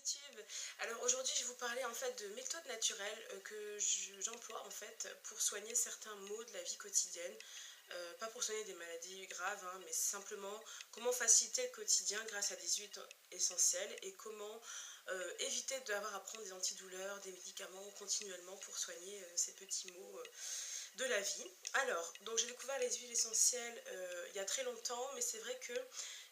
YouTube. Alors aujourd'hui je vais vous parler en fait de méthodes naturelles que j'emploie en fait pour soigner certains maux de la vie quotidienne. Pas pour soigner des maladies graves, hein, mais simplement comment faciliter le quotidien grâce à des huiles essentielles et comment éviter d'avoir à prendre des antidouleurs, des médicaments continuellement pour soigner ces petits maux de la vie. Alors, donc j'ai découvert les huiles essentielles il y a très longtemps, mais c'est vrai que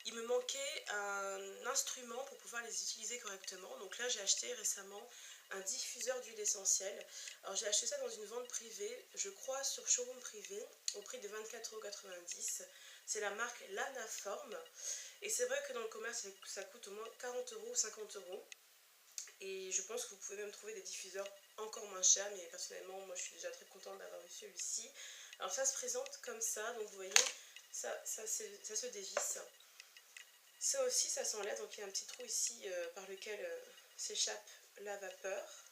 il me manquait un instrument pour pouvoir les utiliser correctement. Donc là, j'ai acheté récemment un diffuseur d'huile essentielle. Alors j'ai acheté ça dans une vente privée, je crois sur showroom privé, au prix de 24,90 €. C'est la marque Lanaform. Et c'est vrai que dans le commerce, ça coûte au moins 40 € ou 50 €. Et je pense que vous pouvez même trouver des diffuseurs encore moins chers, mais personnellement, moi je suis déjà très contente d'avoir eu celui-ci. Alors ça se présente comme ça, donc vous voyez, ça se dévisse. Ça aussi, ça s'enlève, donc il y a un petit trou ici par lequel s'échappe la vapeur.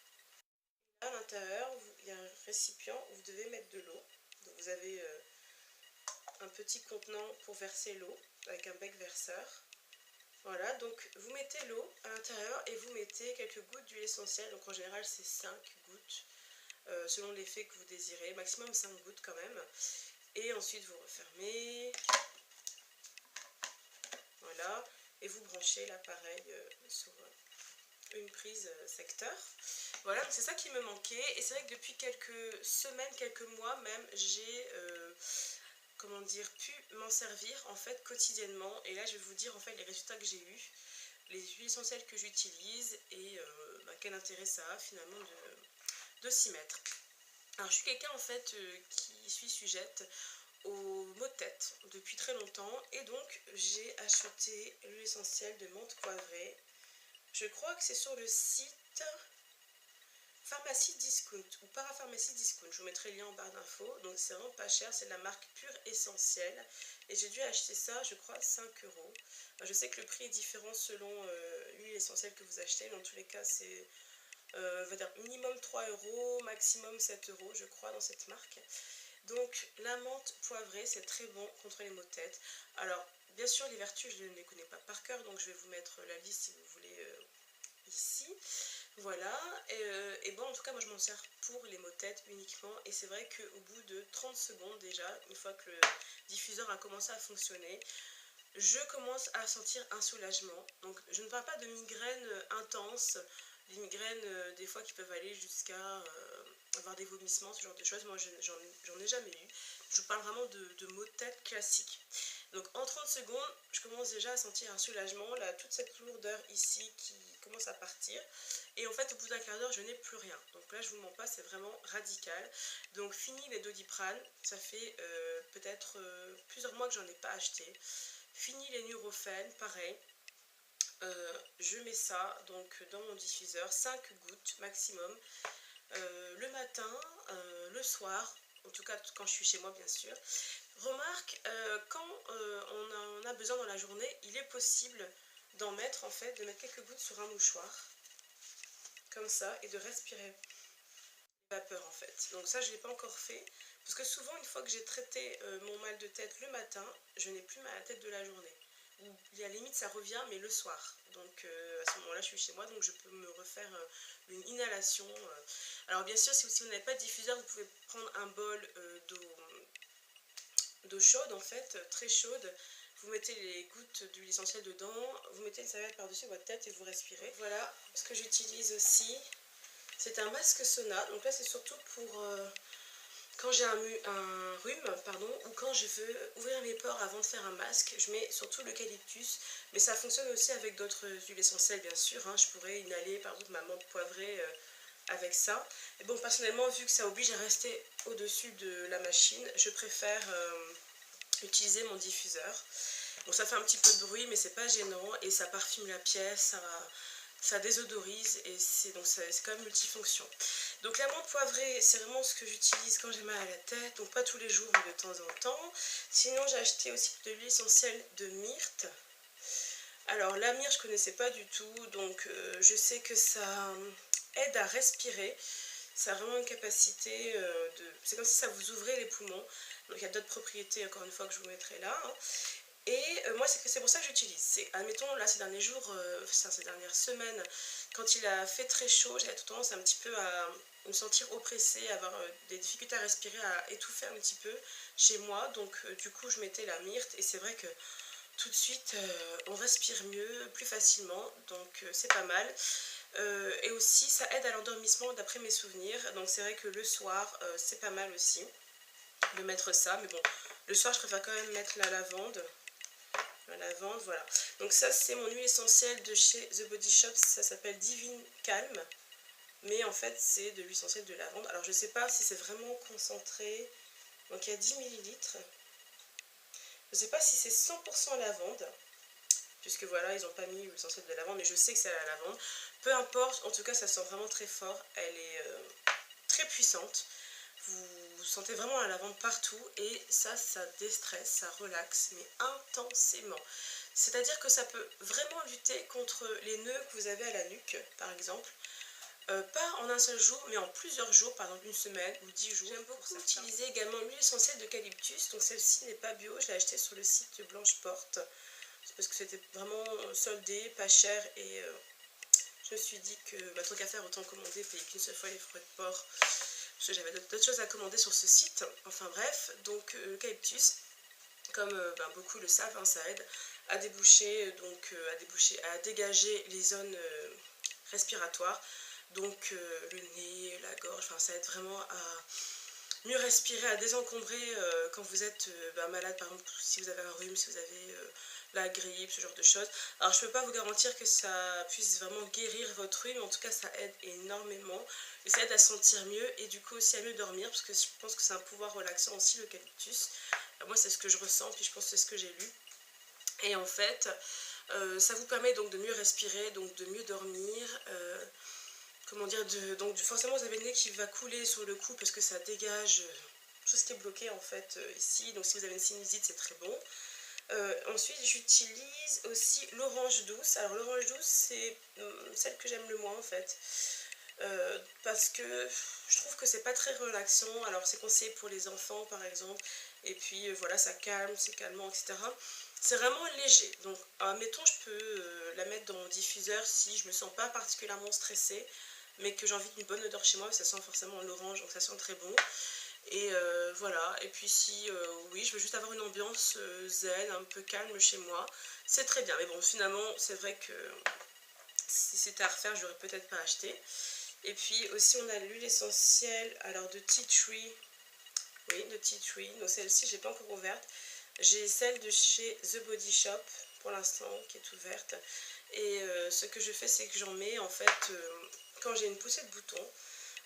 À l'intérieur, il y a un récipient où vous devez mettre de l'eau. Donc vous avez un petit contenant pour verser l'eau avec un bec verseur. Voilà, donc vous mettez l'eau à l'intérieur et vous mettez quelques gouttes d'huile essentielle. Donc en général, c'est 5 gouttes selon l'effet que vous désirez, maximum 5 gouttes quand même. Et ensuite, vous refermez. Voilà, et vous branchez l'appareil sur une prise secteur. Voilà, donc c'est ça qui me manquait. Et c'est vrai que depuis quelques semaines, quelques mois même, j'ai comment dire, pu m'en servir en fait quotidiennement. Et là, je vais vous dire en fait les résultats que j'ai eus, les huiles essentielles que j'utilise et quel intérêt ça a finalement de s'y mettre. Alors je suis quelqu'un en fait qui suis sujette aux maux de tête depuis très longtemps et donc j'ai acheté l'huile essentielle de menthe poivrée. Je crois que c'est sur le site Pharmacie Discount ou Parapharmacie Discount. Je vous mettrai le lien en barre d'infos. Donc c'est vraiment pas cher, c'est de la marque Pure Essentielle. Et j'ai dû acheter ça, je crois, 5 €. Je sais que le prix est différent selon l'huile essentielle que vous achetez. Dans tous les cas, c'est on va dire minimum 3 €, maximum 7 € je crois dans cette marque. Donc la menthe poivrée, c'est très bon contre les maux de tête. Alors bien sûr les vertus je ne les connais pas par cœur, donc je vais vous mettre la liste si vous voulez ici. Voilà, et bon en tout cas moi je m'en sers pour les maux de tête uniquement. Et c'est vrai qu'au bout de 30 secondes déjà, une fois que le diffuseur a commencé à fonctionner, je commence à sentir un soulagement. Donc je ne parle pas de migraines intenses, des migraines des fois qui peuvent aller jusqu'à avoir des vomissements, ce genre de choses. Moi j'en ai jamais eu. Je vous parle vraiment de maux de tête classiques. Donc en 30 secondes, je commence déjà à sentir un soulagement, là, toute cette lourdeur ici qui commence à partir. Et en fait, au bout d'un quart d'heure, je n'ai plus rien. Donc là, je vous mens pas, c'est vraiment radical. Donc fini les Doliprane, ça fait peut-être plusieurs mois que j'en ai pas acheté. Fini les Nurofen, pareil. Je mets ça donc dans mon diffuseur, 5 gouttes maximum, le matin, le soir, en tout cas quand je suis chez moi bien sûr. Remarque, quand on en a besoin dans la journée, il est possible d'en mettre en fait, de mettre quelques gouttes sur un mouchoir, comme ça, et de respirer les vapeurs en fait. Donc ça je ne l'ai pas encore fait, parce que souvent une fois que j'ai traité mon mal de tête le matin, je n'ai plus mal à la tête de la journée. Ou à la limite ça revient mais le soir. Donc à ce moment-là je suis chez moi, donc je peux me refaire une inhalation. Alors bien sûr si vous n'avez pas de diffuseur, vous pouvez prendre un bol d'eau chaude en fait, très chaude. Vous mettez les gouttes d'huile essentielle dedans, vous mettez une serviette par-dessus votre tête et vous respirez. Voilà ce que j'utilise aussi. C'est un masque sauna, donc là c'est surtout pour quand j'ai un rhume, pardon, ou quand je veux ouvrir mes pores avant de faire un masque. Je mets surtout l'eucalyptus, mais ça fonctionne aussi avec d'autres huiles essentielles bien sûr, hein. Je pourrais inhaler par exemple ma menthe poivrée avec ça. Et bon, personnellement, vu que ça oblige à rester au-dessus de la machine, je préfère utiliser mon diffuseur. Bon, ça fait un petit peu de bruit, mais c'est pas gênant et ça parfume la pièce, ça désodorise et c'est quand même multifonction. Donc la menthe poivrée, c'est vraiment ce que j'utilise quand j'ai mal à la tête, donc pas tous les jours mais de temps en temps. Sinon j'ai acheté aussi de l'huile essentielle de myrte. Alors la myrte je connaissais pas du tout, donc je sais que ça aide à respirer. Ça a vraiment une capacité c'est comme si ça vous ouvrait les poumons. Donc il y a d'autres propriétés encore une fois que je vous mettrai là, hein. Et moi c'est pour ça que j'utilise. Admettons là ces derniers jours, ces dernières semaines, quand il a fait très chaud, j'avais tendance un petit peu à me sentir oppressée, à avoir des difficultés à respirer, à étouffer un petit peu chez moi. Donc du coup je mettais la myrte et c'est vrai que tout de suite on respire mieux, plus facilement, donc c'est pas mal. Et aussi ça aide à l'endormissement d'après mes souvenirs, donc c'est vrai que le soir c'est pas mal aussi de mettre ça, mais bon, le soir je préfère quand même mettre la lavande. La lavande, voilà. Donc ça c'est mon huile essentielle de chez The Body Shop, ça s'appelle Divine Calm, mais en fait c'est de l'huile essentielle de lavande. Alors je sais pas si c'est vraiment concentré, donc il y a 10 millilitres. Je sais pas si c'est 100% lavande, puisque voilà, ils n'ont pas mis l'huile essentielle de lavande, mais je sais que c'est la lavande. Peu importe, en tout cas ça sent vraiment très fort, elle est très puissante. Vous sentez vraiment la lavande partout et ça déstresse, ça relaxe, mais intensément. C'est-à-dire que ça peut vraiment lutter contre les nœuds que vous avez à la nuque, par exemple. Pas en un seul jour, mais en plusieurs jours, par exemple une semaine ou 10 jours. J'aime beaucoup utiliser également l'huile essentielle d'eucalyptus, donc celle-ci n'est pas bio, je l'ai achetée sur le site Blanche Porte. C'est parce que c'était vraiment soldé, pas cher, et je me suis dit que tant qu'à faire, autant commander, payer qu'une seule fois les frais de port, parce que j'avais d'autres choses à commander sur ce site. Enfin bref, donc l'eucalyptus, comme beaucoup le savent, hein, ça aide à déboucher, à dégager les zones respiratoires, donc le nez, la gorge, enfin ça aide vraiment à mieux respirer, à désencombrer quand vous êtes malade, par exemple si vous avez un rhume, si vous avez la grippe, ce genre de choses. Alors je ne peux pas vous garantir que ça puisse vraiment guérir votre rhume, mais en tout cas ça aide énormément, et ça aide à se sentir mieux et du coup aussi à mieux dormir, parce que je pense que c'est un pouvoir relaxant aussi l'eucalyptus. Moi c'est ce que je ressens, puis je pense que c'est ce que j'ai lu. Et en fait, ça vous permet donc de mieux respirer, donc de mieux dormir. Comment dire, donc forcément vous avez le nez qui va couler sur le cou parce que ça dégage tout ce qui est bloqué en fait ici. Donc si vous avez une sinusite, c'est très bon. Ensuite, j'utilise aussi l'orange douce. Alors l'orange douce, c'est celle que j'aime le moins en fait. Parce que je trouve que c'est pas très relaxant. Alors c'est conseillé pour les enfants par exemple, et puis voilà, ça calme, c'est calmant, etc. C'est vraiment léger, donc admettons je peux la mettre dans mon diffuseur si je me sens pas particulièrement stressée, mais que j'ai envie d'une bonne odeur chez moi. Ça sent forcément l'orange, donc ça sent très bon. Et voilà, et puis si oui, je veux juste avoir une ambiance zen, un peu calme chez moi, c'est très bien. Mais bon, finalement, c'est vrai que si c'était à refaire, je l'aurais peut-être pas acheté. Et puis aussi on a l'huile essentielle alors de Tea Tree, oui de Tea Tree, donc celle-ci je l'ai pas encore ouverte. J'ai celle de chez The Body Shop pour l'instant qui est ouverte, et ce que je fais c'est que j'en mets en fait quand j'ai une poussée de boutons,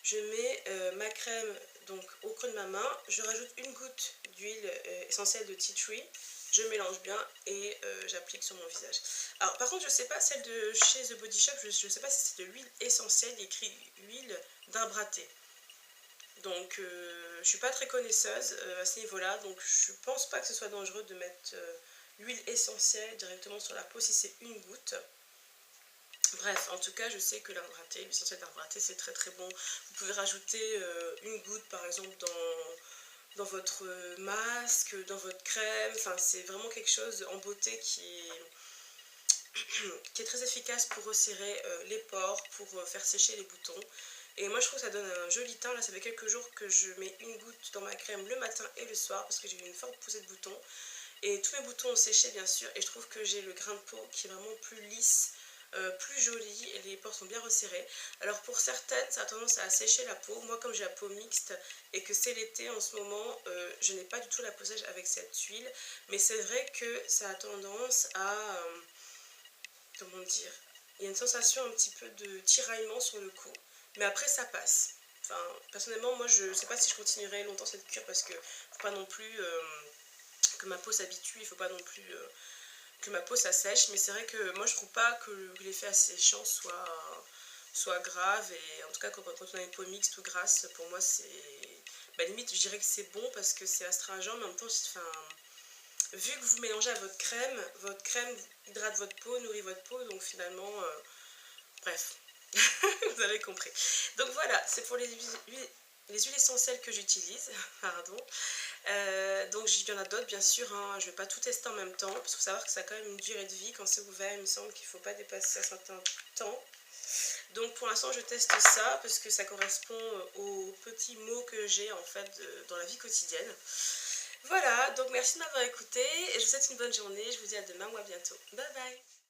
je mets ma crème donc au creux de ma main, je rajoute une goutte d'huile essentielle de Tea Tree, je mélange bien et j'applique sur mon visage. Alors par contre je sais pas, celle de chez The Body Shop, je sais pas si c'est de l'huile essentielle, il y a écrit huile d'arbre à thé. Donc je suis pas très connaisseuse à ce niveau-là, donc je pense pas que ce soit dangereux de mettre l'huile essentielle directement sur la peau si c'est une goutte. Bref, en tout cas, je sais que l'arbre à thé, l'huile essentielle d'arbre à thé, c'est très très bon. Vous pouvez rajouter une goutte par exemple dans votre masque, dans votre crème. Enfin, c'est vraiment quelque chose en beauté qui est très efficace pour resserrer les pores, pour faire sécher les boutons. Et moi je trouve que ça donne un joli teint. Là ça fait quelques jours que je mets une goutte dans ma crème le matin et le soir parce que j'ai eu une forte poussée de boutons. Et tous mes boutons ont séché bien sûr, et je trouve que j'ai le grain de peau qui est vraiment plus lisse, plus joli, et les pores sont bien resserrés. Alors pour certaines ça a tendance à assécher la peau. Moi comme j'ai la peau mixte et que c'est l'été en ce moment, je n'ai pas du tout la peau sèche avec cette huile. Mais c'est vrai que ça a tendance à... comment dire, il y a une sensation un petit peu de tiraillement sur le cou, mais après ça passe. Enfin, personnellement, moi je sais pas si je continuerai longtemps cette cure parce que faut pas non plus que ma peau s'habitue, il faut pas non plus que ma peau s'assèche, mais c'est vrai que moi je trouve pas que l'effet asséchant soit grave, et en tout cas quand on a une peau mixte ou grasse, pour moi c'est... limite je dirais que c'est bon parce que c'est astringent, mais en même temps, enfin, vu que vous mélangez à votre crème hydrate votre peau, nourrit votre peau, donc finalement, bref, vous avez compris. Donc voilà, c'est pour les les huiles essentielles que j'utilise, pardon. Donc il y en a d'autres bien sûr, hein, je ne vais pas tout tester en même temps, parce qu'il faut savoir que ça a quand même une durée de vie, quand c'est ouvert il me semble qu'il ne faut pas dépasser un certain temps. Donc pour l'instant je teste ça, parce que ça correspond aux petits mots que j'ai en fait dans la vie quotidienne. Voilà, donc merci de m'avoir écouté, et je vous souhaite une bonne journée, je vous dis à demain ou à bientôt. Bye bye.